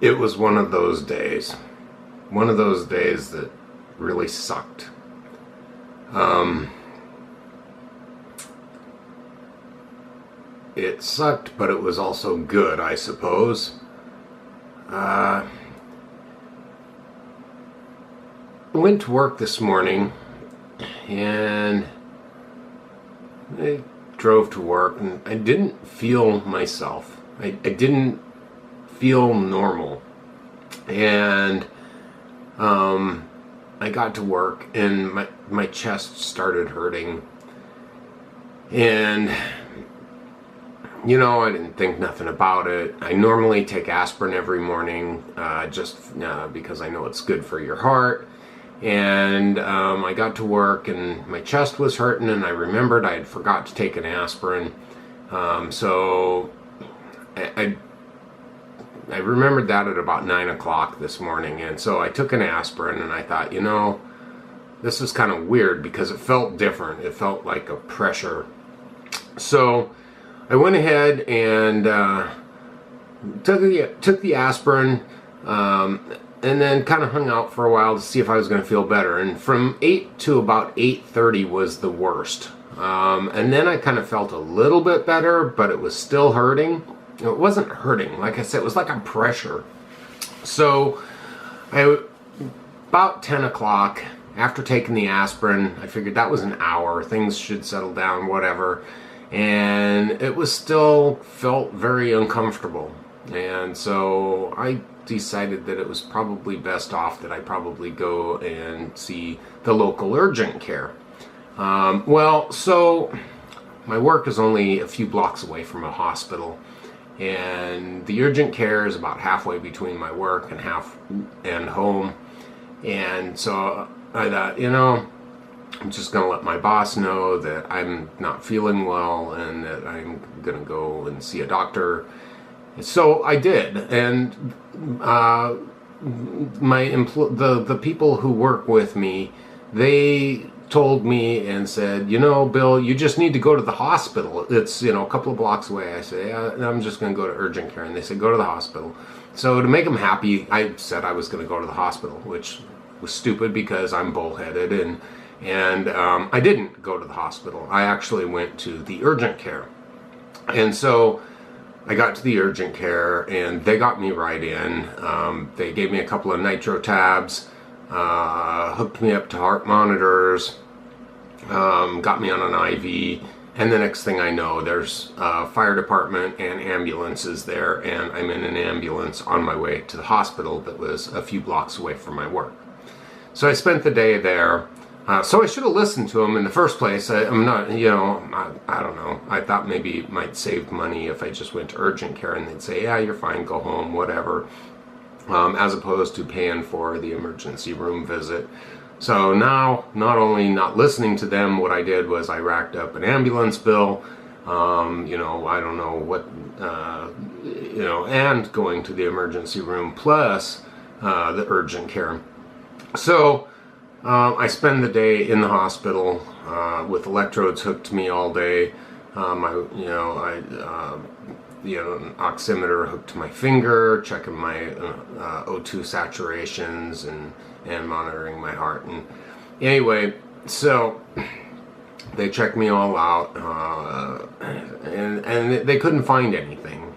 It was one of those days. One of those days that really sucked. It sucked, but it was also good, I suppose. I went to work this morning, and I drove to work, and I didn't feel myself. I didn't feel normal. And I got to work, and my chest started hurting. And you know, I didn't think nothing about it. I normally take aspirin every morning, just because I know it's good for your heart. And I got to work, and my chest was hurting, and I remembered I had forgot to take an aspirin. So I remembered that at about 9 o'clock this morning, and so I took an aspirin, and I thought, you know, this is kind of weird because it felt different. It felt like a pressure. So I went ahead and took the aspirin, and then kind of hung out for a while to see if I was going to feel better. And from 8 to about 8:30 was the worst. And then I kind of felt a little bit better, but it was still hurting. It wasn't hurting, like I said, it was like a pressure. So about 10 o'clock, after taking the aspirin, I figured that was an hour, things should settle down, whatever. And it was still felt very uncomfortable. And so I decided that it was probably best off that I probably go and see the local urgent care. So my work is only a few blocks away from a hospital, and the urgent care is about halfway between my work and home. And so I thought, you know, I'm just going to let my boss know that I'm not feeling well and that I'm going to go and see a doctor. So I did, and the people who work with me, they told me and said, you know, Bill, you just need to go to the hospital. It's, you know, a couple of blocks away. I said, yeah, I'm just going to go to urgent care. And they said, go to the hospital. So to make them happy, I said I was going to go to the hospital, which was stupid because I'm bullheaded, and I didn't go to the hospital. I actually went to the urgent care. And so I got to the urgent care, and they got me right in. They gave me a couple of nitro tabs, hooked me up to heart monitors, got me on an IV, and the next thing I know, there's fire department and ambulances there, and I'm in an ambulance on my way to the hospital that was a few blocks away from my work. So I spent the day there. So I should have listened to them in the first place. I'm not, you know, I don't know. I thought maybe it might save money if I just went to urgent care and they'd say, yeah, you're fine, go home, whatever, as opposed to paying for the emergency room visit. So now, not only not listening to them, what I did was I racked up an ambulance bill, you know, I don't know what, you know, and going to the emergency room plus the urgent care. So I spend the day in the hospital with electrodes hooked to me all day. An oximeter hooked to my finger, checking my O2 saturations and monitoring my heart. And anyway, so they checked me all out, and they couldn't find anything,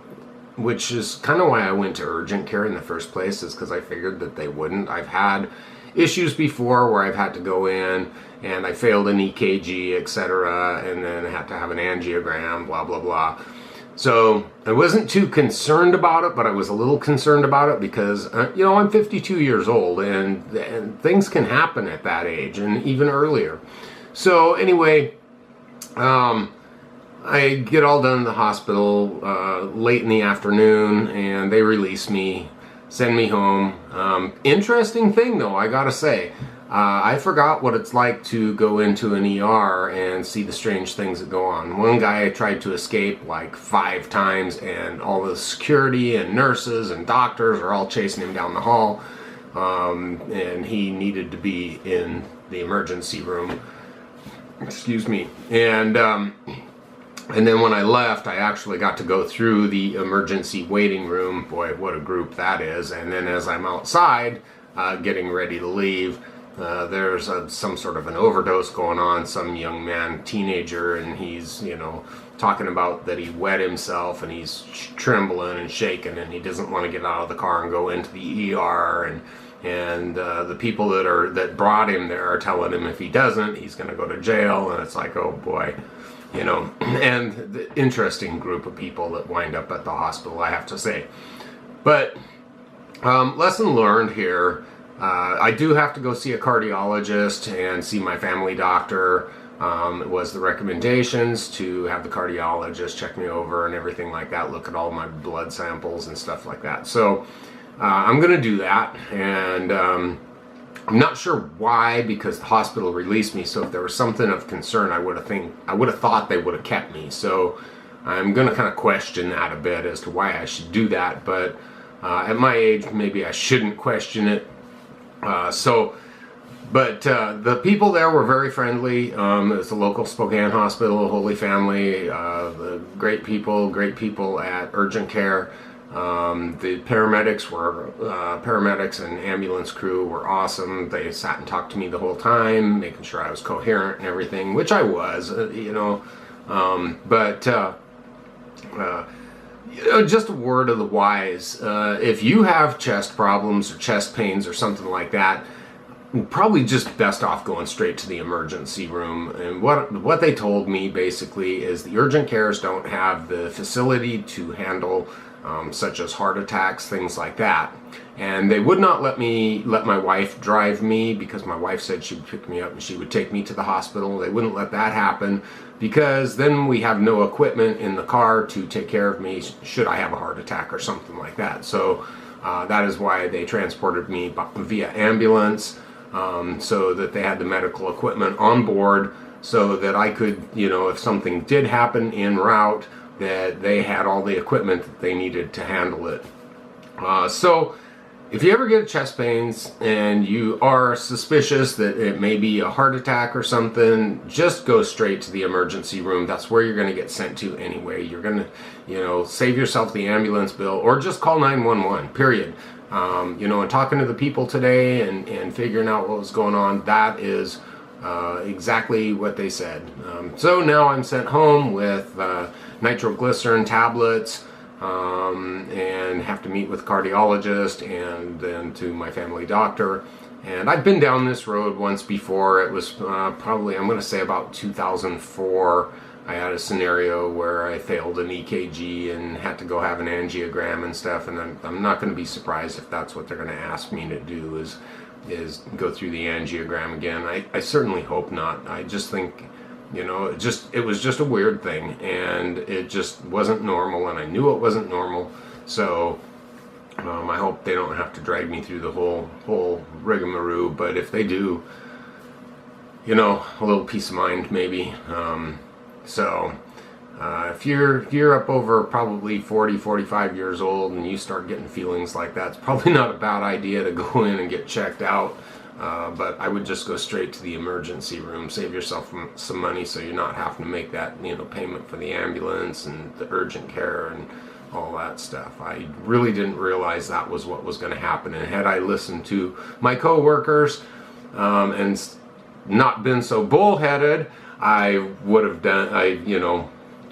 which is kind of why I went to urgent care in the first place, is because I figured that they wouldn't. I've had issues before where I've had to go in and I failed an EKG, etc., and then I had to have an angiogram, blah, blah, blah. So I wasn't too concerned about it, but I was a little concerned about it because, you know, I'm 52 years old, and things can happen at that age and even earlier. So anyway, I get all done in the hospital late in the afternoon, and they release me, send me home. Interesting thing though, I gotta say, I forgot what it's like to go into an ER and see the strange things that go on. One guy tried to escape like 5 times, and all the security and nurses and doctors are all chasing him down the hall, and he needed to be in the emergency room. Excuse me. And And then when I left, I actually got to go through the emergency waiting room. Boy, what a group that is. And then as I'm outside, getting ready to leave, there's some sort of an overdose going on. Some young man, teenager, and he's, talking about that he wet himself, and he's trembling and shaking, and he doesn't want to get out of the car and go into the ER. And the people that brought him there are telling him if he doesn't, he's going to go to jail. And it's like, oh boy. And the interesting group of people that wind up at the hospital, I have to say. But lesson learned here, I do have to go see a cardiologist and see my family doctor. It was the recommendations to have the cardiologist check me over and everything like that, look at all my blood samples and stuff like that. So I'm going to do that, and I'm not sure why, because the hospital released me. So if there was something of concern, I would have thought they would have kept me. So I'm going to kind of question that a bit as to why I should do that. But at my age, maybe I shouldn't question it. But the people there were very friendly. It's a local Spokane hospital, Holy Family, the great people at urgent care. The paramedics and ambulance crew were awesome. They sat and talked to me the whole time, making sure I was coherent and everything, which I was, just a word of the wise. If you have chest problems or chest pains or something like that, probably just best off going straight to the emergency room. And what they told me basically is the urgent cares don't have the facility to handle such as heart attacks, things like that. And they would not let my wife drive me, because my wife said she would pick me up and she would take me to the hospital. They wouldn't let that happen, because then we have no equipment in the car to take care of me should I have a heart attack or something like that. So that is why they transported me via ambulance, so that they had the medical equipment on board, so that I could, if something did happen en route, that they had all the equipment that they needed to handle it. So if you ever get chest pains and you are suspicious that it may be a heart attack or something, just go straight to the emergency room. That's where you're going to get sent to anyway. You're going to, save yourself the ambulance bill, or just call 911, period. And talking to the people today and figuring out what was going on, that is exactly what they said. So now I'm sent home with nitroglycerin tablets, and have to meet with a cardiologist and then to my family doctor. And I've been down this road once before. It was probably, I'm going to say about 2004. I had a scenario where I failed an EKG and had to go have an angiogram and stuff. And I'm not going to be surprised if that's what they're going to ask me to do, is go through the angiogram again. I certainly hope not. I just think, it was just a weird thing, and it just wasn't normal, and I knew it wasn't normal. So I hope they don't have to drag me through the whole rigmarole. But if they do, a little peace of mind maybe. If you're up over probably 40, 45 years old and you start getting feelings like that, it's probably not a bad idea to go in and get checked out. But I would just go straight to the emergency room, save yourself some money so you're not having to make that, payment for the ambulance and the urgent care and all that stuff. I really didn't realize that was what was going to happen. And had I listened to my coworkers and not been so bullheaded, I would have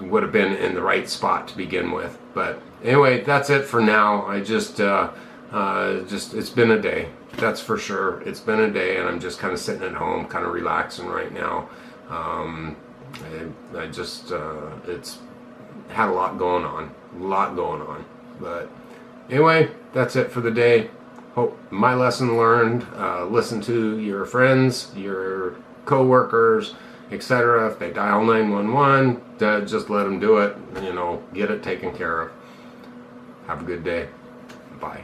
would have been in the right spot to begin with. But anyway, that's it for now. I just it's been a day. That's for sure. It's been a day, and I'm just kind of sitting at home, kind of relaxing right now. It's had a lot going on. But anyway, that's it for the day. Hope my lesson learned. Listen to your friends, your co-workers, etc. If they dial 911, just let them do it. Get it taken care of. Have a good day. Bye.